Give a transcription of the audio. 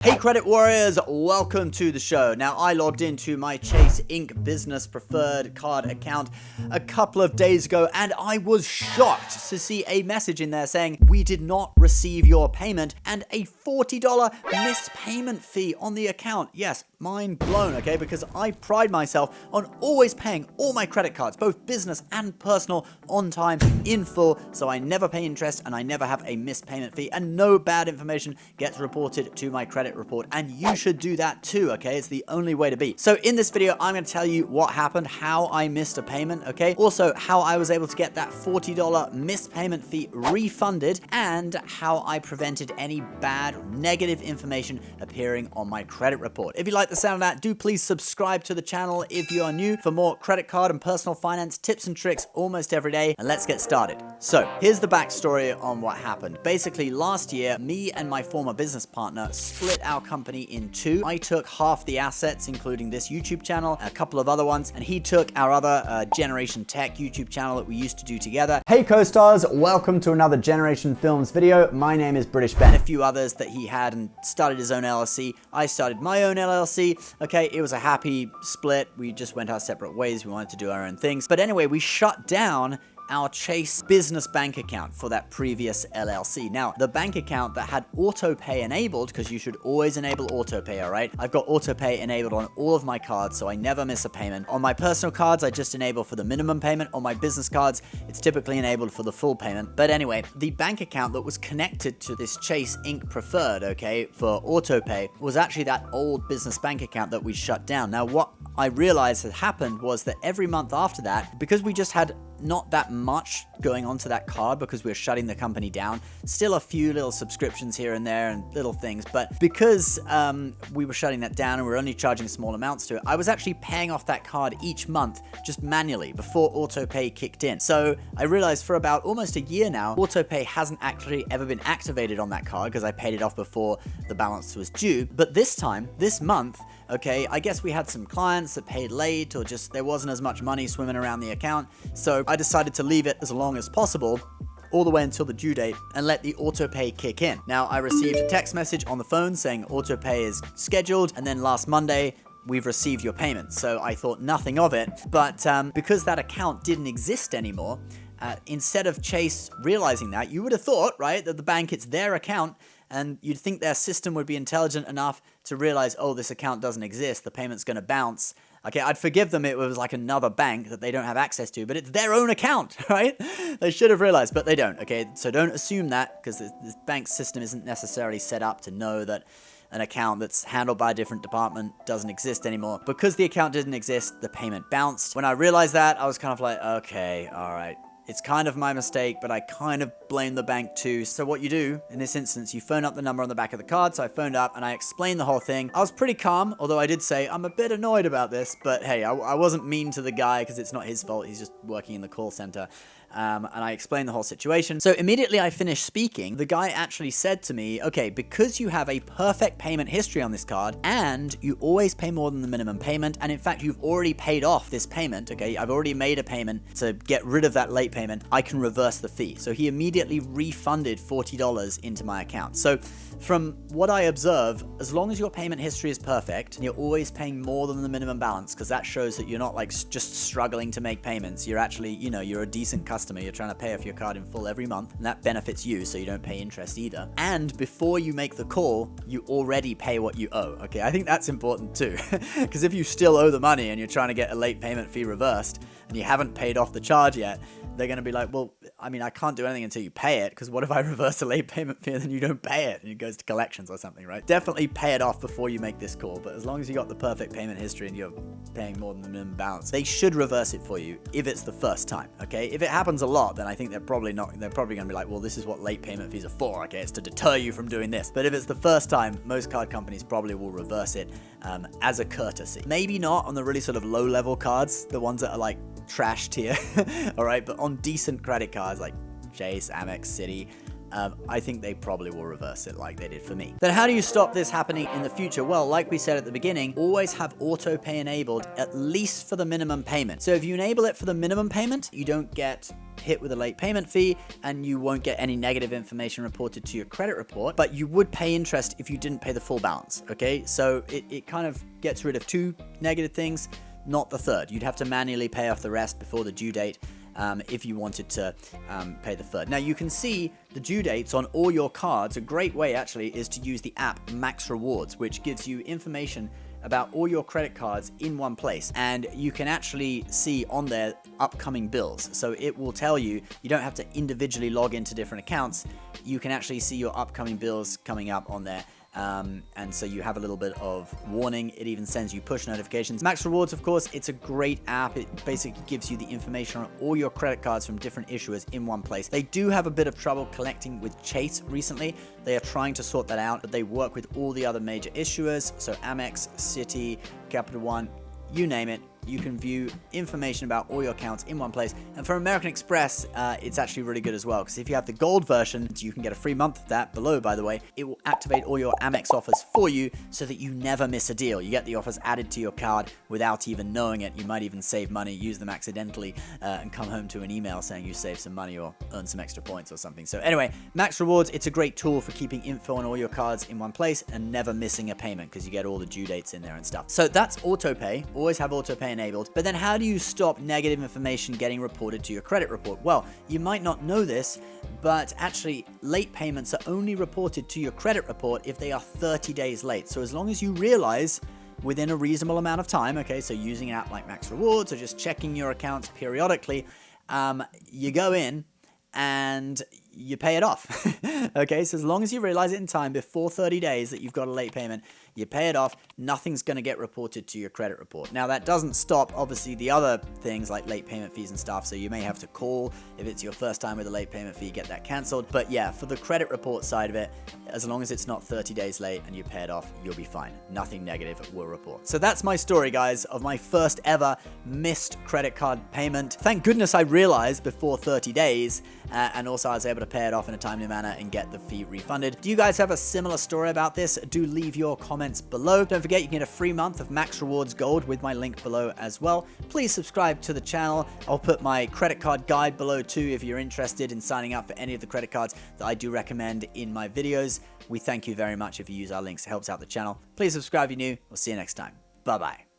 Hey credit warriors, welcome to the show. Now I logged into my Chase Inc. business preferred card account a couple of days ago and I was shocked to see a message in there saying we did not receive your payment and a $40 missed payment fee on the account. Yes, mind blown, okay, because I pride myself on always paying all my credit cards, both business and personal, on time in full, so I never pay interest and I never have a missed payment fee and no bad information gets reported to my credit report, and you should do that too, okay? It's the only way to be. So in this video, I'm going to tell you what happened, how I missed a payment, okay? Also, how I was able to get that $40 missed payment fee refunded, and how I prevented any bad, negative information appearing on my credit report. If you like the sound of that, do please subscribe to the channel if you are new for more credit card and personal finance tips and tricks almost every day, and let's get started. So here's the backstory on what happened. Basically, last year, me and my former business partner split our company in two. I took half the assets, including this YouTube channel, a couple of other ones, and he took our other Generation Tech YouTube channel that we used to do together. Hey co-stars, welcome to another Generation Films video. My name is British Ben. A few others that he had and started his own LLC. I started my own LLC. Okay, it was a happy split. We just went our separate ways. We wanted to do our own things. But anyway, we shut down our Chase business bank account for that previous LLC. Now, the bank account that had auto pay enabled, because you should always enable auto pay, all right? I've got auto pay enabled on all of my cards, so I never miss a payment. On my personal cards, I just enable for the minimum payment. On my business cards, it's typically enabled for the full payment. But anyway, the bank account that was connected to this Chase Inc. preferred, okay, for auto pay was actually that old business bank account that we shut down. Now, what I realized had happened was that every month after that, because we just had not that much going on to that card because we were shutting the company down, still a few little subscriptions here and there and little things, but because we were shutting that down and we were only charging small amounts to it, I was actually paying off that card each month just manually before autopay kicked in. So I realized for about almost a year now, autopay hasn't actually ever been activated on that card because I paid it off before the balance was due. But this time, this month, okay, I guess we had some clients that paid late or just there wasn't as much money swimming around the account. So I decided to leave it as long as possible, all the way until the due date, and let the autopay kick in. Now, I received a text message on the phone saying autopay is scheduled, and then last Monday, we've received your payment. So I thought nothing of it, but because that account didn't exist anymore, instead of Chase realizing that, you would have thought, right, that the bank, it's their account, and you'd think their system would be intelligent enough to realize, oh, this account doesn't exist, the payment's going to bounce. Okay, I'd forgive them, it was like another bank that they don't have access to, but it's their own account, right? They should have realized, but they don't, okay? So don't assume that, because this bank system isn't necessarily set up to know that an account that's handled by a different department doesn't exist anymore. Because the account didn't exist, the payment bounced. When I realized that, I was kind of like, okay, all right. It's kind of my mistake, but I kind of blame the bank too. So what you do in this instance, you phone up the number on the back of the card. So I phoned up and I explained the whole thing. I was pretty calm, although I did say I'm a bit annoyed about this, but hey, I wasn't mean to the guy because it's not his fault. He's just working in the call center. And I explained the whole situation. So immediately I finished speaking, the guy actually said to me, okay, because you have a perfect payment history on this card and you always pay more than the minimum payment, and in fact, you've already paid off this payment, okay, I've already made a payment to get rid of that late payment, I can reverse the fee. So he immediately refunded $40 into my account. So from what I observe, as long as your payment history is perfect and you're always paying more than the minimum balance, because that shows that you're not like just struggling to make payments, you're actually, you know, you're a decent customer, you're trying to pay off your card in full every month, and that benefits you so you don't pay interest either. And before you make the call, you already pay what you owe, okay? I think that's important too, because if you still owe the money and you're trying to get a late payment fee reversed and you haven't paid off the charge yet, they're going to be like, well, I mean, I can't do anything until you pay it, because what if I reverse a late payment fee and then you don't pay it and it goes to collections or something, right? Definitely pay it off before you make this call, but as long as you got the perfect payment history and you're paying more than the minimum balance, they should reverse it for you if it's the first time, okay? If it happens a lot, then I think they're probably going to be like, well, this is what late payment fees are for, okay? It's to deter you from doing this. But if it's the first time, most card companies probably will reverse it as a courtesy. Maybe not on the really sort of low-level cards, the ones that are like trash tier, all right? But on decent credit cards like Chase, Amex, Citi, I think they probably will reverse it like they did for me. Then how do you stop this happening in the future? Well, like we said at the beginning, always have auto pay enabled, at least for the minimum payment. So if you enable it for the minimum payment, you don't get hit with a late payment fee and you won't get any negative information reported to your credit report, but you would pay interest if you didn't pay the full balance, okay? So it kind of gets rid of two negative things, not the third. You'd have to manually pay off the rest before the due date if you wanted to pay the third. Now you can see the due dates on all your cards. A great way actually is to use the app Max Rewards, which gives you information about all your credit cards in one place, and you can actually see on there upcoming bills. So it will tell you, you don't have to individually log into different accounts. You can actually see your upcoming bills coming up on there. And so you have a little bit of warning. It even sends you push notifications. Max Rewards, of course, it's a great app. It basically gives you the information on all your credit cards from different issuers in one place. They do have a bit of trouble connecting with Chase recently. They are trying to sort that out, but they work with all the other major issuers. So Amex, Citi, Capital One, you name it. You can view information about all your accounts in one place. And for American Express, it's actually really good as well, because if you have the gold version, you can get a free month of that below, by the way. It will activate all your Amex offers for you so that you never miss a deal. You get the offers added to your card without even knowing it. You might even save money, use them accidentally, and come home to an email saying you saved some money or earned some extra points or something. So anyway, Max Rewards, it's a great tool for keeping info on all your cards in one place and never missing a payment, because you get all the due dates in there and stuff. So that's autopay. Always have autopay enabled. But then how do you stop negative information getting reported to your credit report? Well, you might not know this, but actually late payments are only reported to your credit report if they are 30 days late. So as long as you realize within a reasonable amount of time, okay, so using an app like Max Rewards or just checking your accounts periodically, you go in and you pay it off. Okay, so as long as you realize it in time before 30 days that you've got a late payment, you pay it off, nothing's going to get reported to your credit report. Now that doesn't stop obviously the other things like late payment fees and stuff, so you may have to call if it's your first time with a late payment fee, get that cancelled. But yeah, for the credit report side of it, as long as it's not 30 days late and you pay it off, you'll be fine. Nothing negative will report. So that's my story, guys, of my first ever missed credit card payment. Thank goodness I realized before 30 days, and also I was able to pay it off in a timely manner and get the fee refunded. Do you guys have a similar story about this? Do leave your comments below. Don't forget, you can get a free month of Max Rewards Gold with my link below as well. Please subscribe to the channel. I'll put my credit card guide below too if you're interested in signing up for any of the credit cards that I do recommend in my videos. We thank you very much if you use our links. It helps out the channel. Please subscribe if you're new. We'll see you next time. Bye-bye.